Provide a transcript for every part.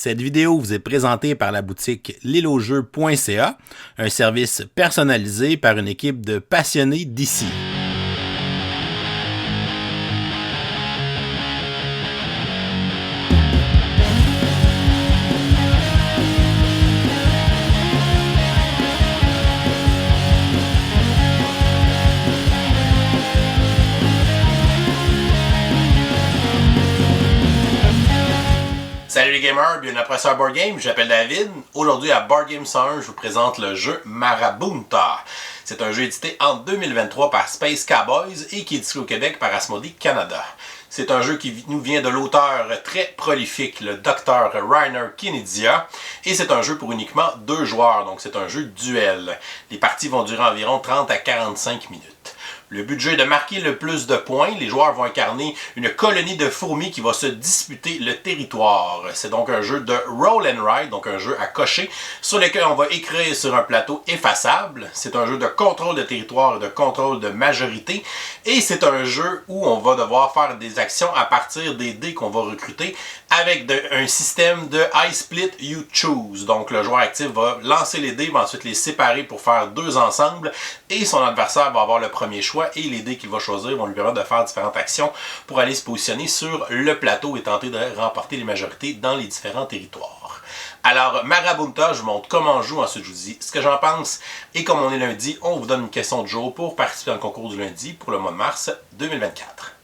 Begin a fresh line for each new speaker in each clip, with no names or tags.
Cette vidéo vous est présentée par la boutique lilojeu.ca, un service personnalisé par une équipe de passionnés d'ici. Salut les gamers, bienvenue à Professeur Board Game, je m'appelle David. Aujourd'hui à Board Game 101, je vous présente le jeu Marabunta. C'est un jeu édité en 2023 par Space Cowboys et qui est distribué au Québec par Asmodee Canada. C'est un jeu qui nous vient de l'auteur très prolifique, le Dr. Rainer Knizia, et c'est un jeu pour uniquement 2 joueurs, donc c'est un jeu duel. Les parties vont durer environ 30 à 45 minutes. Le but du jeu est de marquer le plus de points. Les joueurs vont incarner une colonie de fourmis qui va se disputer le territoire. C'est donc un jeu de roll and ride, donc un jeu à cocher, sur lequel on va écrire sur un plateau effaçable. C'est un jeu de contrôle de territoire et de contrôle de majorité. Et c'est un jeu où on va devoir faire des actions à partir des dés qu'on va recruter avec un système de I split, you choose. Donc le joueur actif va lancer les dés, va ensuite les séparer pour faire 2 ensemble et son adversaire va avoir le premier choix et les dés qu'il va choisir vont lui permettre de faire différentes actions pour aller se positionner sur le plateau et tenter de remporter les majorités dans les différents territoires. Alors, Marabunta, je vous montre comment on joue, ensuite je vous dis ce que j'en pense. Et comme on est lundi, on vous donne une question du jour pour participer dans le concours du lundi pour le mois de mars 2024.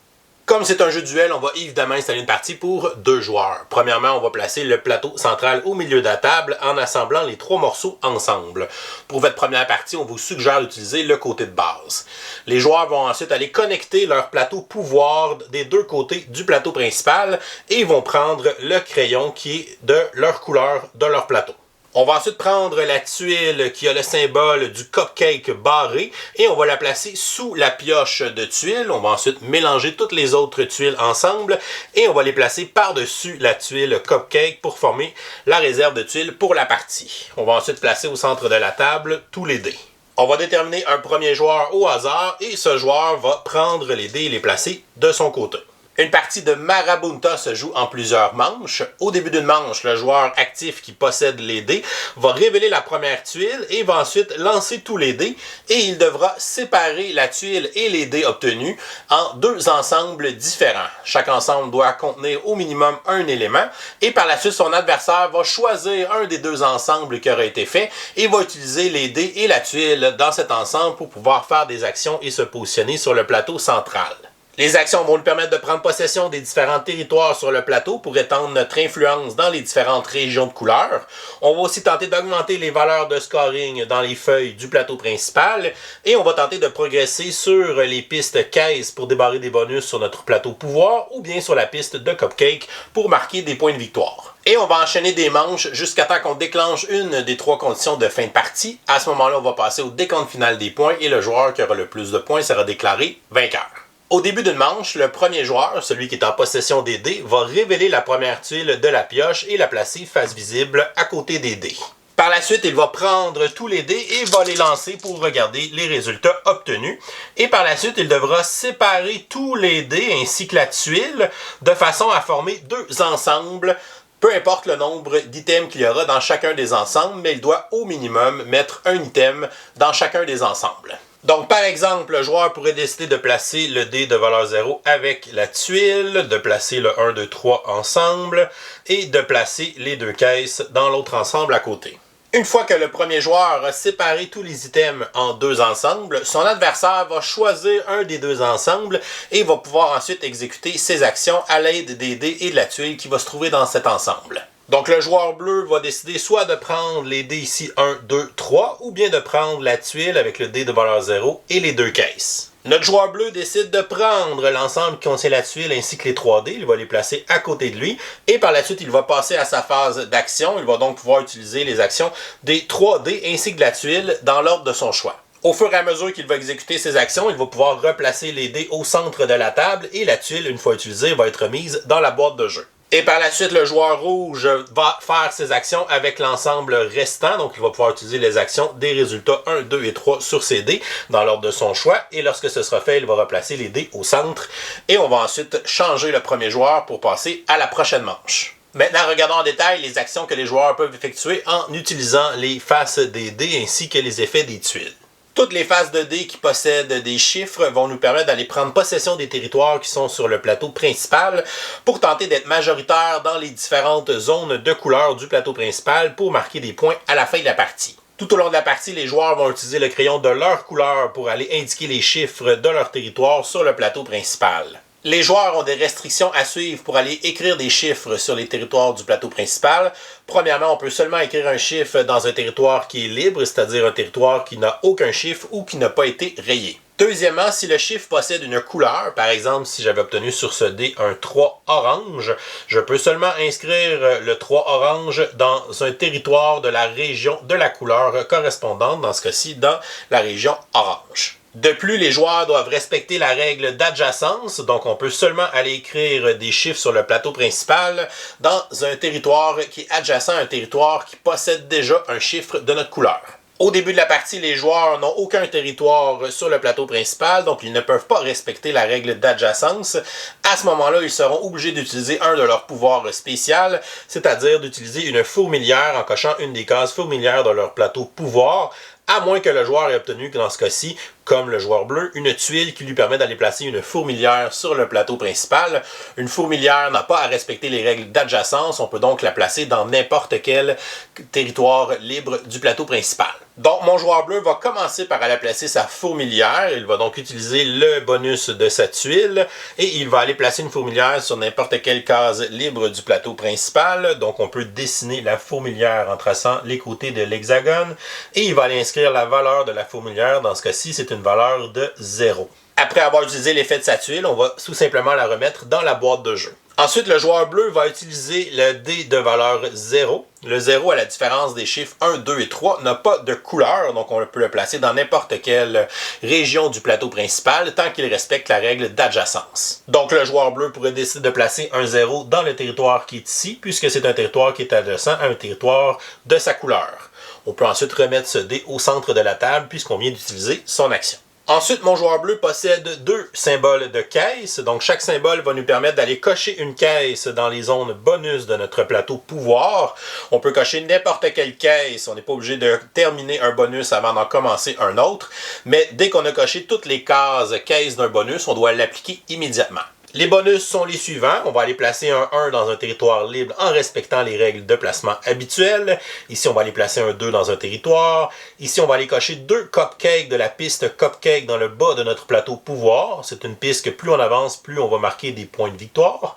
Comme c'est un jeu duel, on va évidemment installer une partie pour 2 joueurs. Premièrement, on va placer le plateau central au milieu de la table en assemblant les 3 morceaux ensemble. Pour votre première partie, on vous suggère d'utiliser le côté de base. Les joueurs vont ensuite aller connecter leur plateau pouvoir des 2 côtés du plateau principal et vont prendre le crayon qui est de leur couleur de leur plateau. On va ensuite prendre la tuile qui a le symbole du cupcake barré et on va la placer sous la pioche de tuiles. On va ensuite mélanger toutes les autres tuiles ensemble et on va les placer par-dessus la tuile cupcake pour former la réserve de tuiles pour la partie. On va ensuite placer au centre de la table tous les dés. On va déterminer un premier joueur au hasard et ce joueur va prendre les dés et les placer de son côté. Une partie de Marabunta se joue en plusieurs manches. Au début d'une manche, le joueur actif qui possède les dés va révéler la première tuile et va ensuite lancer tous les dés et il devra séparer la tuile et les dés obtenus en 2 ensembles différents. Chaque ensemble doit contenir au minimum un élément et par la suite, son adversaire va choisir un des 2 ensembles qui aura été fait et va utiliser les dés et la tuile dans cet ensemble pour pouvoir faire des actions et se positionner sur le plateau central. Les actions vont nous permettre de prendre possession des différents territoires sur le plateau pour étendre notre influence dans les différentes régions de couleurs. On va aussi tenter d'augmenter les valeurs de scoring dans les feuilles du plateau principal et on va tenter de progresser sur les pistes caisses pour débarrer des bonus sur notre plateau pouvoir ou bien sur la piste de cupcake pour marquer des points de victoire. Et on va enchaîner des manches jusqu'à temps qu'on déclenche une des 3 conditions de fin de partie. À ce moment-là, on va passer au décompte final des points et le joueur qui aura le plus de points sera déclaré vainqueur. Au début d'une manche, le premier joueur, celui qui est en possession des dés, va révéler la première tuile de la pioche et la placer face visible à côté des dés. Par la suite, il va prendre tous les dés et va les lancer pour regarder les résultats obtenus. Et par la suite, il devra séparer tous les dés ainsi que la tuile de façon à former 2 ensembles. Peu importe le nombre d'items qu'il y aura dans chacun des ensembles, mais il doit au minimum mettre un item dans chacun des ensembles. Donc, par exemple, le joueur pourrait décider de placer le dé de valeur 0 avec la tuile, de placer le 1, 2, 3 ensemble et de placer les 2 caisses dans l'autre ensemble à côté. Une fois que le premier joueur a séparé tous les items en 2 ensembles, son adversaire va choisir un des 2 ensembles et va pouvoir ensuite exécuter ses actions à l'aide des dés et de la tuile qui va se trouver dans cet ensemble. Donc le joueur bleu va décider soit de prendre les dés ici 1, 2, 3 ou bien de prendre la tuile avec le dé de valeur 0 et les 2 caisses. Notre joueur bleu décide de prendre l'ensemble qui contient la tuile ainsi que les 3 dés, il va les placer à côté de lui et par la suite il va passer à sa phase d'action, il va donc pouvoir utiliser les actions des 3 dés ainsi que de la tuile dans l'ordre de son choix. Au fur et à mesure qu'il va exécuter ses actions, il va pouvoir replacer les dés au centre de la table et la tuile, une fois utilisée, va être mise dans la boîte de jeu. Et par la suite, le joueur rouge va faire ses actions avec l'ensemble restant. Donc, il va pouvoir utiliser les actions des résultats 1, 2 et 3 sur ses dés dans l'ordre de son choix. Et lorsque ce sera fait, il va replacer les dés au centre. Et on va ensuite changer le premier joueur pour passer à la prochaine manche. Maintenant, regardons en détail les actions que les joueurs peuvent effectuer en utilisant les faces des dés ainsi que les effets des tuiles. Toutes les faces de dés qui possèdent des chiffres vont nous permettre d'aller prendre possession des territoires qui sont sur le plateau principal pour tenter d'être majoritaires dans les différentes zones de couleurs du plateau principal pour marquer des points à la fin de la partie. Tout au long de la partie, les joueurs vont utiliser le crayon de leur couleur pour aller indiquer les chiffres de leur territoire sur le plateau principal. Les joueurs ont des restrictions à suivre pour aller écrire des chiffres sur les territoires du plateau principal. Premièrement, on peut seulement écrire un chiffre dans un territoire qui est libre, c'est-à-dire un territoire qui n'a aucun chiffre ou qui n'a pas été rayé. Deuxièmement, si le chiffre possède une couleur, par exemple, si j'avais obtenu sur ce dé un 3 orange, je peux seulement inscrire le 3 orange dans un territoire de la région de la couleur correspondante, dans ce cas-ci, dans la région orange. De plus, les joueurs doivent respecter la règle d'adjacence, donc on peut seulement aller écrire des chiffres sur le plateau principal dans un territoire qui est adjacent à un territoire qui possède déjà un chiffre de notre couleur. Au début de la partie, les joueurs n'ont aucun territoire sur le plateau principal, donc ils ne peuvent pas respecter la règle d'adjacence. À ce moment-là, ils seront obligés d'utiliser un de leurs pouvoirs spéciaux, c'est-à-dire d'utiliser une fourmilière en cochant une des cases fourmilières de leur plateau pouvoir, à moins que le joueur ait obtenu, dans ce cas-ci, comme le joueur bleu, une tuile qui lui permet d'aller placer une fourmilière sur le plateau principal. Une fourmilière n'a pas à respecter les règles d'adjacence, on peut donc la placer dans n'importe quel territoire libre du plateau principal. Donc, mon joueur bleu va commencer par aller placer sa fourmilière. Il va donc utiliser le bonus de sa tuile et il va aller placer une fourmilière sur n'importe quelle case libre du plateau principal. Donc, on peut dessiner la fourmilière en traçant les côtés de l'hexagone et il va aller inscrire la valeur de la fourmilière. Dans ce cas-ci, c'est une valeur de 0. Après avoir utilisé l'effet de sa tuile, on va tout simplement la remettre dans la boîte de jeu. Ensuite, le joueur bleu va utiliser le dé de valeur 0. Le 0, à la différence des chiffres 1, 2 et 3, n'a pas de couleur, donc on peut le placer dans n'importe quelle région du plateau principal tant qu'il respecte la règle d'adjacence. Donc le joueur bleu pourrait décider de placer un 0 dans le territoire qui est ici, puisque c'est un territoire qui est adjacent à un territoire de sa couleur. On peut ensuite remettre ce dé au centre de la table puisqu'on vient d'utiliser son action. Ensuite, mon joueur bleu possède deux symboles de caisse. Donc, chaque symbole va nous permettre d'aller cocher une caisse dans les zones bonus de notre plateau pouvoir. On peut cocher n'importe quelle caisse. On n'est pas obligé de terminer un bonus avant d'en commencer un autre. Mais dès qu'on a coché toutes les cases caisse d'un bonus, on doit l'appliquer immédiatement. Les bonus sont les suivants. On va aller placer un 1 dans un territoire libre en respectant les règles de placement habituelles. Ici, on va aller placer un 2 dans un territoire. Ici, on va aller cocher 2 cupcakes de la piste cupcake dans le bas de notre plateau pouvoir. C'est une piste que plus on avance, plus on va marquer des points de victoire.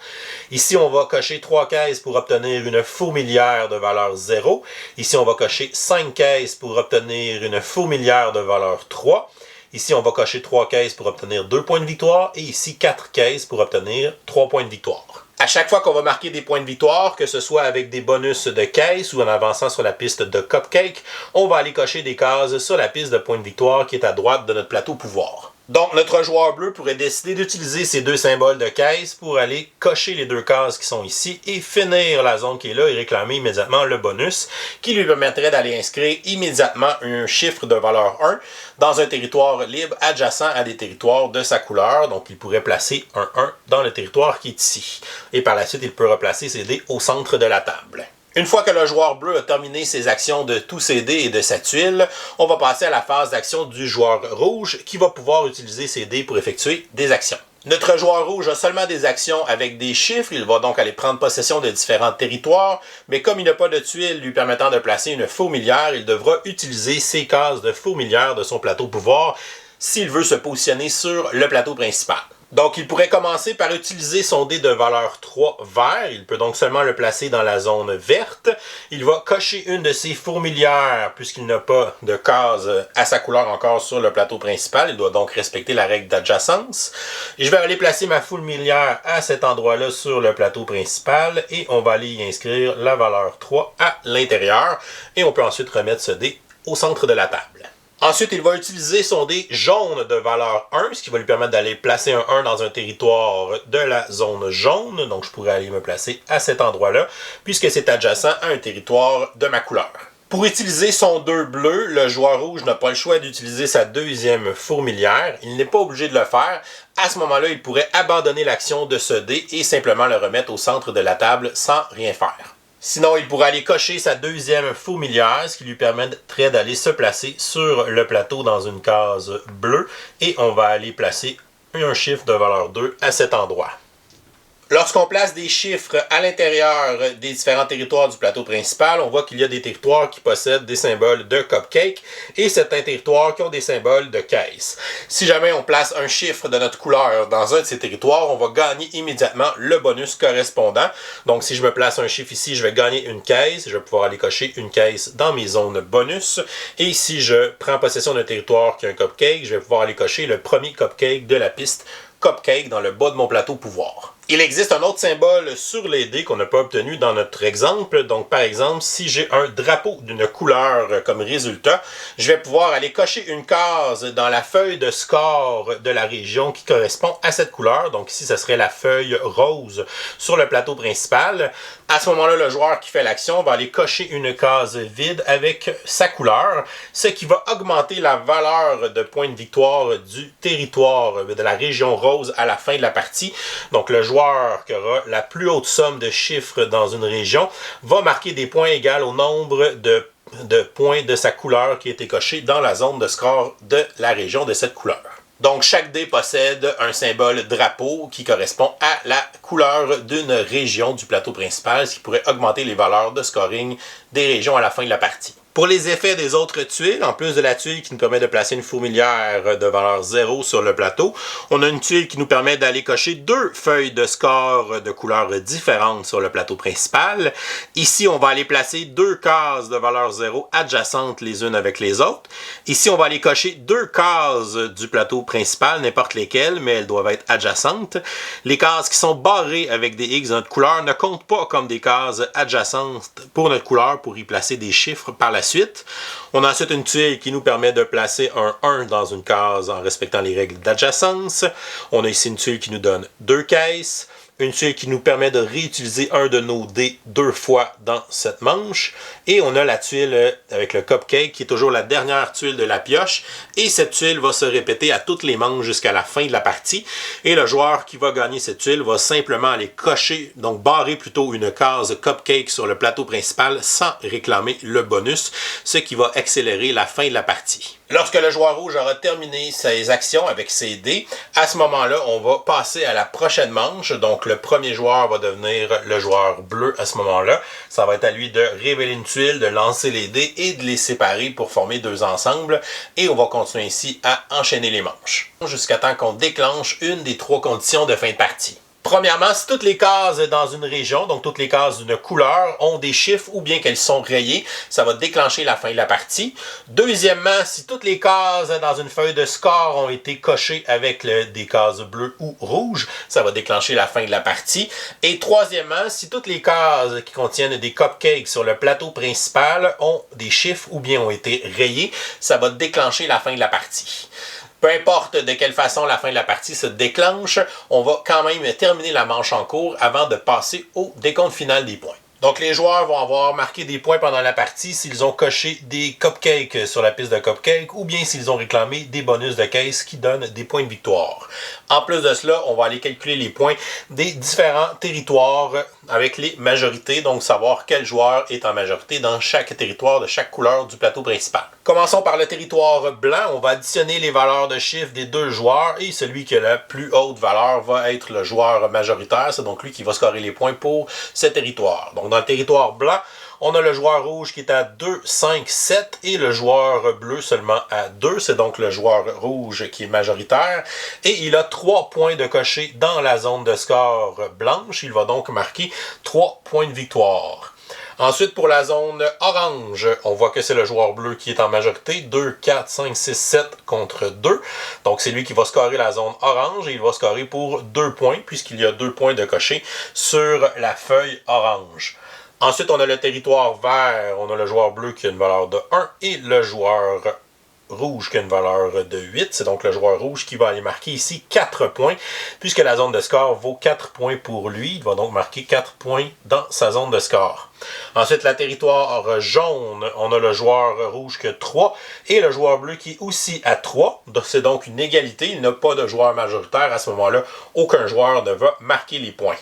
Ici, on va cocher 3 caisses pour obtenir une fourmilière de valeur 0. Ici, on va cocher 5 caisses pour obtenir une fourmilière de valeur 3. Ici, on va cocher 3 caisses pour obtenir 2 points de victoire et ici 4 caisses pour obtenir 3 points de victoire. À chaque fois qu'on va marquer des points de victoire, que ce soit avec des bonus de caisse ou en avançant sur la piste de cupcake, on va aller cocher des cases sur la piste de points de victoire qui est à droite de notre plateau pouvoir. Donc, notre joueur bleu pourrait décider d'utiliser ces deux symboles de caisse pour aller cocher les deux cases qui sont ici et finir la zone qui est là et réclamer immédiatement le bonus qui lui permettrait d'aller inscrire immédiatement un chiffre de valeur 1 dans un territoire libre adjacent à des territoires de sa couleur. Donc, il pourrait placer un 1 dans le territoire qui est ici. Et par la suite, il peut replacer ses dés au centre de la table. Une fois que le joueur bleu a terminé ses actions de tous ses dés et de sa tuile, on va passer à la phase d'action du joueur rouge qui va pouvoir utiliser ses dés pour effectuer des actions. Notre joueur rouge a seulement des actions avec des chiffres, il va donc aller prendre possession de différents territoires, mais comme il n'a pas de tuile lui permettant de placer une fourmilière, il devra utiliser ses cases de fourmilière de son plateau pouvoir s'il veut se positionner sur le plateau principal. Donc, il pourrait commencer par utiliser son dé de valeur 3 vert. Il peut donc seulement le placer dans la zone verte. Il va cocher une de ses fourmilières puisqu'il n'a pas de case à sa couleur encore sur le plateau principal. Il doit donc respecter la règle d'adjacence. Et je vais aller placer ma fourmilière à cet endroit-là sur le plateau principal et on va aller y inscrire la valeur 3 à l'intérieur. Et on peut ensuite remettre ce dé au centre de la table. Ensuite, il va utiliser son dé jaune de valeur 1, ce qui va lui permettre d'aller placer un 1 dans un territoire de la zone jaune. Donc, je pourrais aller me placer à cet endroit-là, puisque c'est adjacent à un territoire de ma couleur. Pour utiliser son 2 bleu, le joueur rouge n'a pas le choix d'utiliser sa deuxième fourmilière. Il n'est pas obligé de le faire. À ce moment-là, il pourrait abandonner l'action de ce dé et simplement le remettre au centre de la table sans rien faire. Sinon, il pourrait aller cocher sa deuxième fourmilière, ce qui lui permettrait d'aller se placer sur le plateau dans une case bleue. Et on va aller placer un chiffre de valeur 2 à cet endroit. Lorsqu'on place des chiffres à l'intérieur des différents territoires du plateau principal, on voit qu'il y a des territoires qui possèdent des symboles de cupcake et certains territoires qui ont des symboles de caisse. Si jamais on place un chiffre de notre couleur dans un de ces territoires, on va gagner immédiatement le bonus correspondant. Donc si je me place un chiffre ici, je vais gagner une caisse. Je vais pouvoir aller cocher une caisse dans mes zones bonus. Et si je prends possession d'un territoire qui a un cupcake, je vais pouvoir aller cocher le premier cupcake de la piste cupcake dans le bas de mon plateau pouvoir. Il existe un autre symbole sur les dés qu'on n'a pas obtenu dans notre exemple. Donc, par exemple, si j'ai un drapeau d'une couleur comme résultat, je vais pouvoir aller cocher une case dans la feuille de score de la région qui correspond à cette couleur. Donc, ici, ce serait la feuille rose sur le plateau principal. À ce moment-là, le joueur qui fait l'action va aller cocher une case vide avec sa couleur, ce qui va augmenter la valeur de points de victoire du territoire de la région rose à la fin de la partie. Donc, le joueur qui aura la plus haute somme de chiffres dans une région va marquer des points égaux au nombre de points de sa couleur qui a été coché dans la zone de score de la région de cette couleur. Donc, chaque dé possède un symbole drapeau qui correspond à la couleur d'une région du plateau principal, ce qui pourrait augmenter les valeurs de scoring des régions à la fin de la partie. Pour les effets des autres tuiles, en plus de la tuile qui nous permet de placer une fourmilière de valeur 0 sur le plateau, on a une tuile qui nous permet d'aller cocher deux feuilles de score de couleurs différentes sur le plateau principal. Ici, on va aller placer deux cases de valeur 0 adjacentes les unes avec les autres. Ici, on va aller cocher deux cases du plateau principal, n'importe lesquelles, mais elles doivent être adjacentes. Les cases qui sont barrées avec des X de notre couleur ne comptent pas comme des cases adjacentes pour notre couleur pour y placer des chiffres par la suite. On a ensuite une tuile qui nous permet de placer un 1 dans une case en respectant les règles d'adjacence. On a ici une tuile qui nous donne deux caisses. Une tuile qui nous permet de réutiliser un de nos dés deux fois dans cette manche. Et on a la tuile avec le cupcake qui est toujours la dernière tuile de la pioche. Et cette tuile va se répéter à toutes les manches jusqu'à la fin de la partie. Et le joueur qui va gagner cette tuile va simplement aller cocher, donc barrer plutôt une case cupcake sur le plateau principal sans réclamer le bonus, ce qui va accélérer la fin de la partie. Lorsque le joueur rouge aura terminé ses actions avec ses dés, à ce moment-là, on va passer à la prochaine manche. Donc, le premier joueur va devenir le joueur bleu à ce moment-là. Ça va être à lui de révéler une tuile, de lancer les dés et de les séparer pour former deux ensembles. Et on va continuer ici à enchaîner les manches jusqu'à temps qu'on déclenche une des trois conditions de fin de partie. Premièrement, si toutes les cases dans une région, donc toutes les cases d'une couleur, ont des chiffres ou bien qu'elles sont rayées, ça va déclencher la fin de la partie. Deuxièmement, si toutes les cases dans une feuille de score ont été cochées avec des cases bleues ou rouges, ça va déclencher la fin de la partie. Et troisièmement, si toutes les cases qui contiennent des cupcakes sur le plateau principal ont des chiffres ou bien ont été rayées, ça va déclencher la fin de la partie. Peu importe de quelle façon la fin de la partie se déclenche, on va quand même terminer la manche en cours avant de passer au décompte final des points. Donc les joueurs vont avoir marqué des points pendant la partie s'ils ont coché des cupcakes sur la piste de cupcakes ou bien s'ils ont réclamé des bonus de caisse qui donnent des points de victoire. En plus de cela, on va aller calculer les points des différents territoires avec les majorités, donc savoir quel joueur est en majorité dans chaque territoire de chaque couleur du plateau principal. Commençons par le territoire blanc. On va additionner les valeurs de chiffres des deux joueurs et celui qui a la plus haute valeur va être le joueur majoritaire. C'est donc lui qui va scorer les points pour ce territoire. Donc dans le territoire blanc, on a le joueur rouge qui est à 2, 5, 7 et le joueur bleu seulement à 2. C'est donc le joueur rouge qui est majoritaire. Et il a 3 points de cocher dans la zone de score blanche. Il va donc marquer 3 points de victoire. Ensuite, pour la zone orange, on voit que c'est le joueur bleu qui est en majorité. 2, 4, 5, 6, 7 contre 2. Donc, c'est lui qui va scorer la zone orange et il va scorer pour 2 points puisqu'il y a 2 points de cocher sur la feuille orange. Ensuite, on a le territoire vert. On a le joueur bleu qui a une valeur de 1 et le joueur rouge qui a une valeur de 8. C'est donc le joueur rouge qui va aller marquer ici 4 points, puisque la zone de score vaut 4 points pour lui. Il va donc marquer 4 points dans sa zone de score. Ensuite, la territoire jaune, on a le joueur rouge qui a 3 et le joueur bleu qui est aussi à 3. C'est donc une égalité. Il n'a pas de joueur majoritaire. À ce moment-là, aucun joueur ne va marquer les points.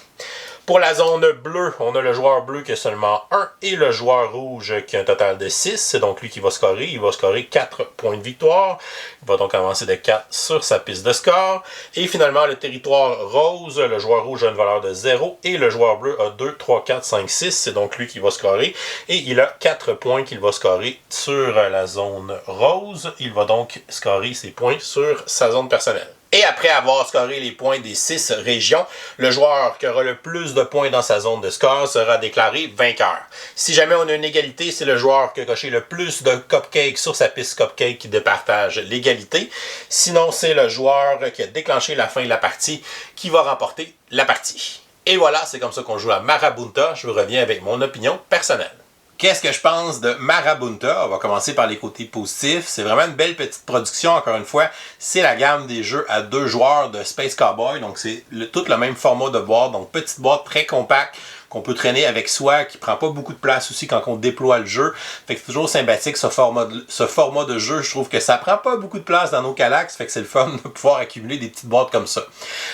Pour la zone bleue, on a le joueur bleu qui a seulement 1 et le joueur rouge qui a un total de 6. C'est donc lui qui va scorer. Il va scorer 4 points de victoire. Il va donc avancer de 4 sur sa piste de score. Et finalement, le territoire rose, le joueur rouge a une valeur de 0 et le joueur bleu a 2, 3, 4, 5, 6. C'est donc lui qui va scorer. Et il a 4 points qu'il va scorer sur la zone rose. Il va donc scorer ses points sur sa zone personnelle. Et après avoir scoré les points des 6 régions, le joueur qui aura le plus de points dans sa zone de score sera déclaré vainqueur. Si jamais on a une égalité, c'est le joueur qui a coché le plus de cupcakes sur sa piste cupcake qui départage l'égalité. Sinon, c'est le joueur qui a déclenché la fin de la partie qui va remporter la partie. Et voilà, c'est comme ça qu'on joue à Marabunta. Je vous reviens avec mon opinion personnelle. Qu'est-ce que je pense de Marabunta? On va commencer par les côtés positifs. C'est vraiment une belle petite production, encore une fois. C'est la gamme des jeux à 2 joueurs de Space Cowboy. Donc c'est tout le même format de boîte. Donc petite boîte très compacte qu'on peut traîner avec soi, qui prend pas beaucoup de place aussi quand on déploie le jeu. Fait que c'est toujours sympathique ce format de jeu. Je trouve que ça prend pas beaucoup de place dans nos Kallax. Fait que c'est le fun de pouvoir accumuler des petites boîtes comme ça.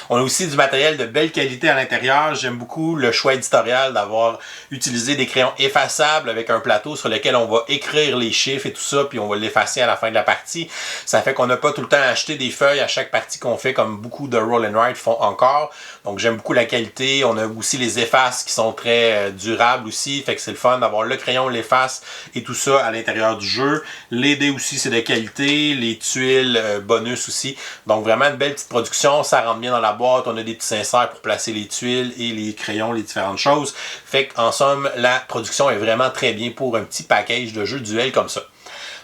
On a aussi du matériel de belle qualité à l'intérieur. J'aime beaucoup le choix éditorial d'avoir utilisé des crayons effaçables avec un plateau sur lequel on va écrire les chiffres et tout ça, puis on va l'effacer à la fin de la partie. Ça fait qu'on n'a pas tout le temps à acheter des feuilles à chaque partie qu'on fait, comme beaucoup de Roll and Ride font encore. Donc j'aime beaucoup la qualité. On a aussi les effaces qui sont très durables aussi. Fait que c'est le fun d'avoir le crayon, l'efface et tout ça à l'intérieur du jeu. Les dés aussi, c'est de qualité. Les tuiles bonus aussi. Donc vraiment une belle petite production. Ça rentre bien dans la boîte. On a des petits inserts pour placer les tuiles et les crayons, les différentes choses. Fait qu'en somme, la production est vraiment très bien pour un petit package de jeux duel comme ça.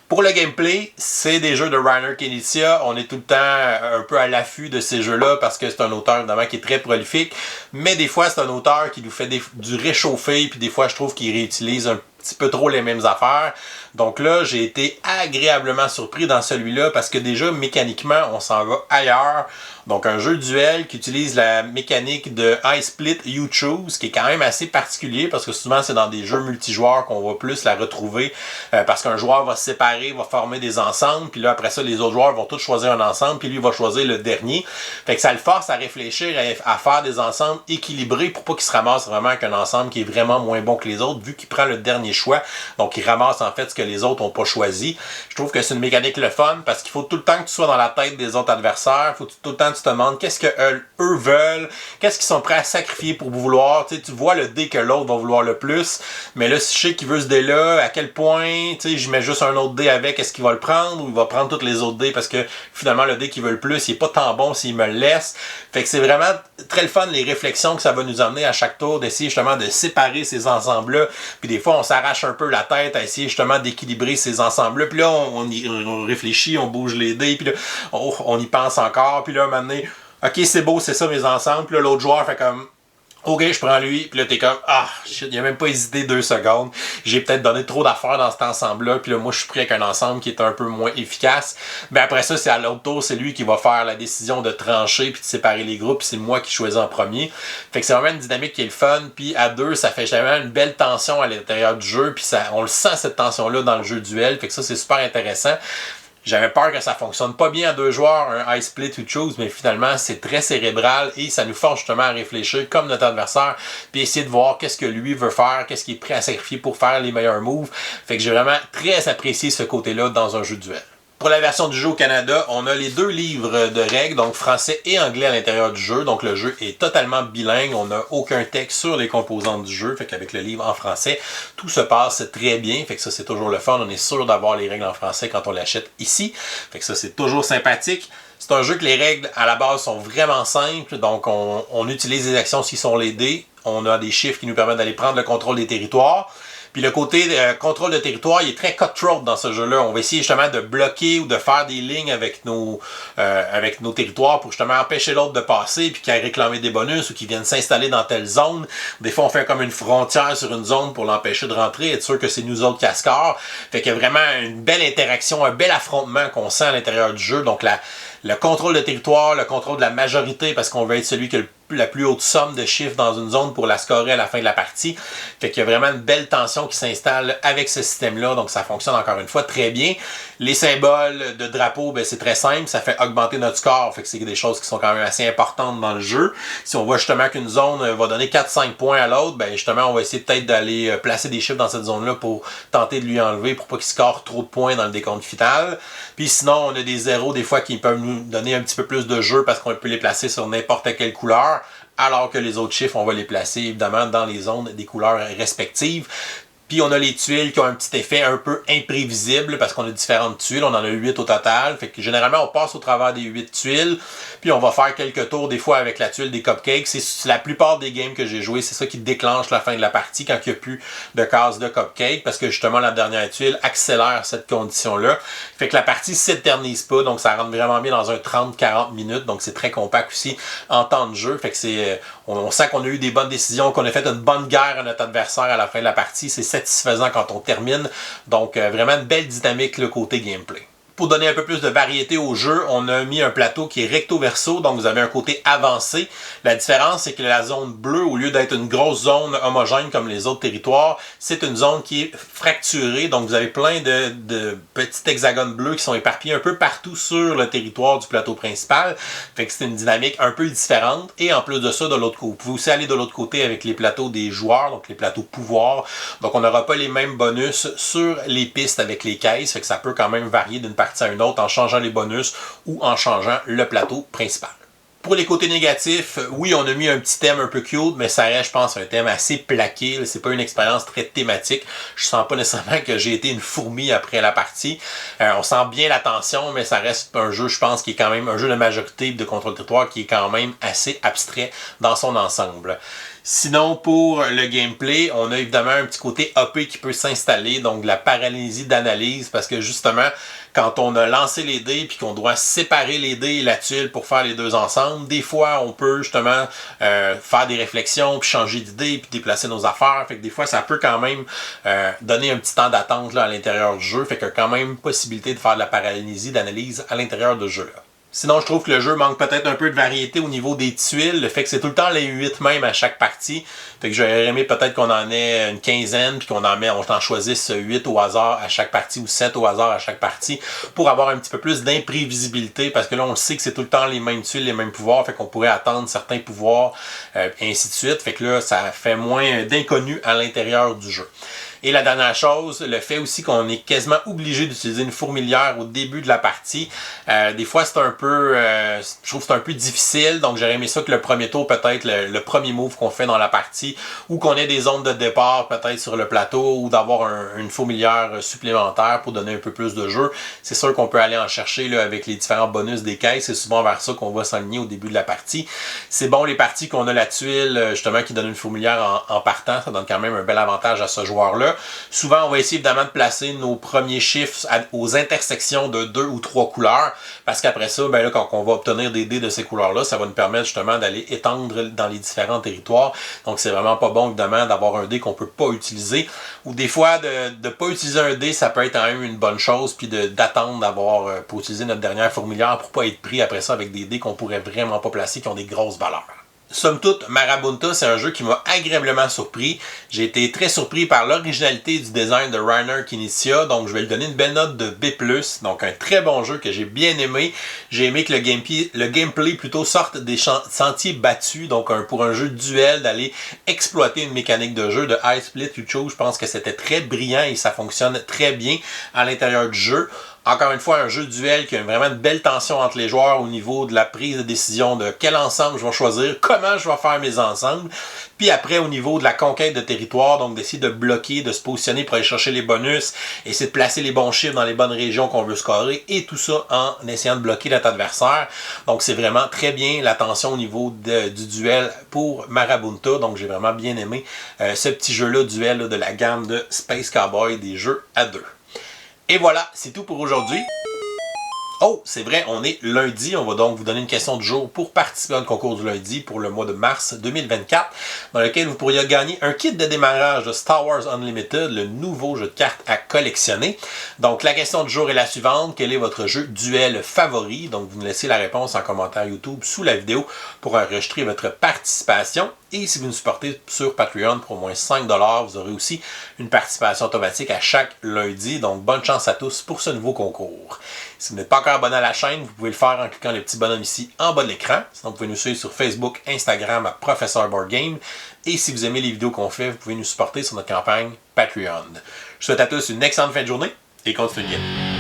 Pour le gameplay, c'est des jeux de Reiner Knizia. On est tout le temps un peu à l'affût de ces jeux-là parce que c'est un auteur évidemment qui est très prolifique. Mais des fois, c'est un auteur qui nous fait du réchauffé. Puis des fois, je trouve qu'il réutilise un petit peu trop les mêmes affaires. Donc là, j'ai été agréablement surpris dans celui-là parce que déjà, mécaniquement, on s'en va ailleurs. Donc un jeu duel qui utilise la mécanique de I Split, You Choose, qui est quand même assez particulier parce que souvent c'est dans des jeux multijoueurs qu'on va plus la retrouver parce qu'un joueur va se séparer, va former des ensembles, puis là après ça les autres joueurs vont tous choisir un ensemble, puis lui va choisir le dernier. Fait que ça le force à réfléchir, à faire des ensembles équilibrés pour pas qu'il se ramasse vraiment avec un ensemble qui est vraiment moins bon que les autres vu qu'il prend le dernier choix. Donc il ramasse en fait ce que les autres n'ont pas choisi. Je trouve que c'est une mécanique le fun parce qu'il faut tout le temps que tu sois dans la tête des autres adversaires, faut tout le temps que tu te demandes qu'est-ce que eux veulent, qu'est-ce qu'ils sont prêts à sacrifier pour vouloir. Tu vois le dé que l'autre va vouloir le plus, mais là si je sais qu'il veut ce dé là, à quel point je mets juste un autre dé avec, est-ce qu'il va le prendre ou il va prendre tous les autres dés parce que finalement le dé qu'il veut le plus il est pas tant bon s'il me le laisse. Fait que c'est vraiment très le fun les réflexions que ça va nous amener à chaque tour, d'essayer justement de séparer ces ensembles là, puis des fois on s'arrache un peu la tête à essayer justement d'équilibrer ces ensembles là, puis là on réfléchit, on bouge les dés, puis là on y pense encore, puis là un moment donné, ok, c'est beau, c'est ça mes ensembles. Puis là, l'autre joueur fait comme, ok, je prends lui. Puis là, t'es comme, ah, shit, il a même pas hésité 2 secondes. J'ai peut-être donné trop d'affaires dans cet ensemble-là. Puis là, moi, je suis pris avec un ensemble qui est un peu moins efficace. Mais après ça, c'est à l'autre tour, c'est lui qui va faire la décision de trancher puis de séparer les groupes. Puis c'est moi qui choisis en premier. Fait que c'est vraiment une dynamique qui est le fun. Puis à 2, ça fait vraiment une belle tension à l'intérieur du jeu. Puis ça, on le sent, cette tension-là, dans le jeu duel. Fait que ça, c'est super intéressant. J'avais peur que ça fonctionne pas bien à 2 joueurs, un I Split ou Choose, mais finalement c'est très cérébral et ça nous force justement à réfléchir comme notre adversaire puis essayer de voir qu'est-ce que lui veut faire, qu'est-ce qu'il est prêt à sacrifier pour faire les meilleurs moves. Fait que j'ai vraiment très apprécié ce côté-là dans un jeu duel. Pour la version du jeu au Canada, on a les 2 livres de règles, donc français et anglais à l'intérieur du jeu. Donc le jeu est totalement bilingue, on n'a aucun texte sur les composantes du jeu, fait qu'avec le livre en français, tout se passe très bien. Fait que ça c'est toujours le fun, on est sûr d'avoir les règles en français quand on l'achète ici. Fait que ça c'est toujours sympathique. C'est un jeu que les règles à la base sont vraiment simples, donc on utilise les actions qui sont les dés. On a des chiffres qui nous permettent d'aller prendre le contrôle des territoires. Puis le côté contrôle de territoire, il est très cutthroat dans ce jeu-là. On va essayer justement de bloquer ou de faire des lignes avec nos territoires pour justement empêcher l'autre de passer puis qu'il aille réclamer des bonus ou qu'il vienne s'installer dans telle zone. Des fois, on fait comme une frontière sur une zone pour l'empêcher de rentrer, être sûr que c'est nous autres qui score. Fait qu'il y a vraiment une belle interaction, un bel affrontement qu'on sent à l'intérieur du jeu. Donc le contrôle de territoire, le contrôle de la majorité parce qu'on veut être celui qui a la plus haute somme de chiffres dans une zone pour la scorer à la fin de la partie. Fait qu'il y a vraiment une belle tension qui s'installe avec ce système-là, donc ça fonctionne encore une fois très bien. Les symboles de drapeau, ben, c'est très simple, ça fait augmenter notre score, fait que c'est des choses qui sont quand même assez importantes dans le jeu. Si on voit justement qu'une zone va donner 4-5 points à l'autre, ben justement on va essayer peut-être d'aller placer des chiffres dans cette zone-là pour tenter de lui enlever, pour pas qu'il score trop de points dans le décompte final. Puis sinon, on a des zéros des fois qui peuvent nous donner un petit peu plus de jeu parce qu'on peut les placer sur n'importe quelle couleur, alors que les autres chiffres, on va les placer évidemment dans les zones des couleurs respectives. Puis on a les tuiles qui ont un petit effet un peu imprévisible parce qu'on a différentes tuiles, on en a 8 au total. Fait que généralement on passe au travers des 8 tuiles, puis on va faire quelques tours des fois avec la tuile des cupcakes. C'est la plupart des games que j'ai joué, c'est ça qui déclenche la fin de la partie quand il n'y a plus de cases de cupcake parce que justement la dernière tuile accélère cette condition-là. Fait que la partie s'éternise pas, donc ça rentre vraiment bien dans un 30-40 minutes, donc c'est très compact aussi en temps de jeu. Fait que c'est, on sent qu'on a eu des bonnes décisions, qu'on a fait une bonne guerre à notre adversaire à la fin de la partie. C'est satisfaisant quand on termine. Donc, vraiment une belle dynamique le côté gameplay. Pour donner un peu plus de variété au jeu, on a mis un plateau qui est recto-verso, donc vous avez un côté avancé. La différence, c'est que la zone bleue, au lieu d'être une grosse zone homogène comme les autres territoires, c'est une zone qui est fracturée, donc vous avez plein de petits hexagones bleus qui sont éparpillés un peu partout sur le territoire du plateau principal. Fait que c'est une dynamique un peu différente. Et en plus de ça, de l'autre côté, vous pouvez aussi aller de l'autre côté avec les plateaux des joueurs, donc les plateaux pouvoir. Donc on n'aura pas les mêmes bonus sur les pistes avec les caisses, fait que ça peut quand même varier d'une partie à une autre en changeant les bonus ou en changeant le plateau principal. Pour les côtés négatifs, oui, on a mis un petit thème un peu cute, mais ça reste, je pense, un thème assez plaqué. C'est pas une expérience très thématique. Je sens pas nécessairement que j'ai été une fourmi après la partie. On sent bien la tension, mais ça reste un jeu, je pense, qui est quand même un jeu de majorité de contrôle de territoire qui est quand même assez abstrait dans son ensemble. Sinon, pour le gameplay, on a évidemment un petit côté AP qui peut s'installer, donc de la paralysie d'analyse, parce que justement, quand on a lancé les dés puis qu'on doit séparer les dés et la tuile pour faire les deux ensemble, des fois, on peut justement faire des réflexions, puis changer d'idée, puis déplacer nos affaires. Fait que des fois, ça peut quand même donner un petit temps d'attente là, à l'intérieur du jeu. Fait qu'il y a quand même possibilité de faire de la paralysie d'analyse à l'intérieur du jeu. Là. Sinon, je trouve que le jeu manque peut-être un peu de variété au niveau des tuiles. Le fait que c'est tout le temps les 8 mêmes à chaque partie. Fait que j'aurais aimé peut-être qu'on en ait une quinzaine, puis qu'on en choisisse 8 au hasard à chaque partie ou 7 au hasard à chaque partie pour avoir un petit peu plus d'imprévisibilité. Parce que là, on le sait que c'est tout le temps les mêmes tuiles, les mêmes pouvoirs. Fait qu'on pourrait attendre certains pouvoirs, et ainsi de suite. Fait que là, ça fait moins d'inconnus à l'intérieur du jeu. Et la dernière chose, le fait aussi qu'on est quasiment obligé d'utiliser une fourmilière au début de la partie. Des fois, c'est un peu, je trouve que c'est un peu difficile. Donc, j'aurais aimé ça que le premier tour, peut-être le premier move qu'on fait dans la partie, ou qu'on ait des zones de départ peut-être sur le plateau, ou d'avoir une fourmilière supplémentaire pour donner un peu plus de jeu. C'est sûr qu'on peut aller en chercher là, avec les différents bonus des caisses. C'est souvent vers ça qu'on va s'aligner au début de la partie. C'est bon les parties qu'on a la tuile, justement, qui donne une fourmilière en partant. Ça donne quand même un bel avantage à ce joueur-là. Souvent, on va essayer évidemment de placer nos premiers chiffres aux intersections de 2 ou 3 couleurs, parce qu'après ça, ben là, quand on va obtenir des dés de ces couleurs-là, ça va nous permettre justement d'aller étendre dans les différents territoires. Donc, c'est vraiment pas bon, évidemment, d'avoir un dé qu'on peut pas utiliser. Ou des fois, de ne pas utiliser un dé, ça peut être quand même une bonne chose, puis d'attendre d'avoir pour utiliser notre dernière fourmilière pour pas être pris après ça avec des dés qu'on pourrait vraiment pas placer, qui ont des grosses valeurs. Somme toute, Marabunta, c'est un jeu qui m'a agréablement surpris. J'ai été très surpris par l'originalité du design de Rainer Knizia, donc je vais lui donner une belle note de B+, donc un très bon jeu que j'ai bien aimé. J'ai aimé que le gameplay plutôt sorte des sentiers battus, donc pour un jeu de duel, d'aller exploiter une mécanique de jeu de High Split Ucho. Je pense que c'était très brillant et ça fonctionne très bien à l'intérieur du jeu. Encore une fois, un jeu de duel qui a vraiment une belle tension entre les joueurs au niveau de la prise de décision de quel ensemble je vais choisir, comment je vais faire mes ensembles. Puis après, au niveau de la conquête de territoire, donc d'essayer de bloquer, de se positionner pour aller chercher les bonus, essayer de placer les bons chiffres dans les bonnes régions qu'on veut scorer, et tout ça en essayant de bloquer notre adversaire. Donc c'est vraiment très bien la tension au niveau du duel pour Marabunta. Donc j'ai vraiment bien aimé ce petit jeu-là, duel là, de la gamme de Space Cowboy, des jeux à deux. Et voilà, c'est tout pour aujourd'hui. Oh, c'est vrai, on est lundi. On va donc vous donner une question du jour pour participer au concours du lundi pour le mois de mars 2024, dans lequel vous pourriez gagner un kit de démarrage de Star Wars Unlimited, le nouveau jeu de cartes à collectionner. Donc, la question du jour est la suivante. Quel est votre jeu duel favori? Donc, vous nous laissez la réponse en commentaire YouTube sous la vidéo pour enregistrer votre participation. Et si vous nous supportez sur Patreon pour au moins 5$, vous aurez aussi une participation automatique à chaque lundi. Donc, bonne chance à tous pour ce nouveau concours. Si vous n'êtes pas encore abonné à la chaîne, vous pouvez le faire en cliquant le petit bonhomme ici en bas de l'écran. Sinon, vous pouvez nous suivre sur Facebook, Instagram à Professeur Board Game. Et si vous aimez les vidéos qu'on fait, vous pouvez nous supporter sur notre campagne Patreon. Je souhaite à tous une excellente fin de journée et continuez.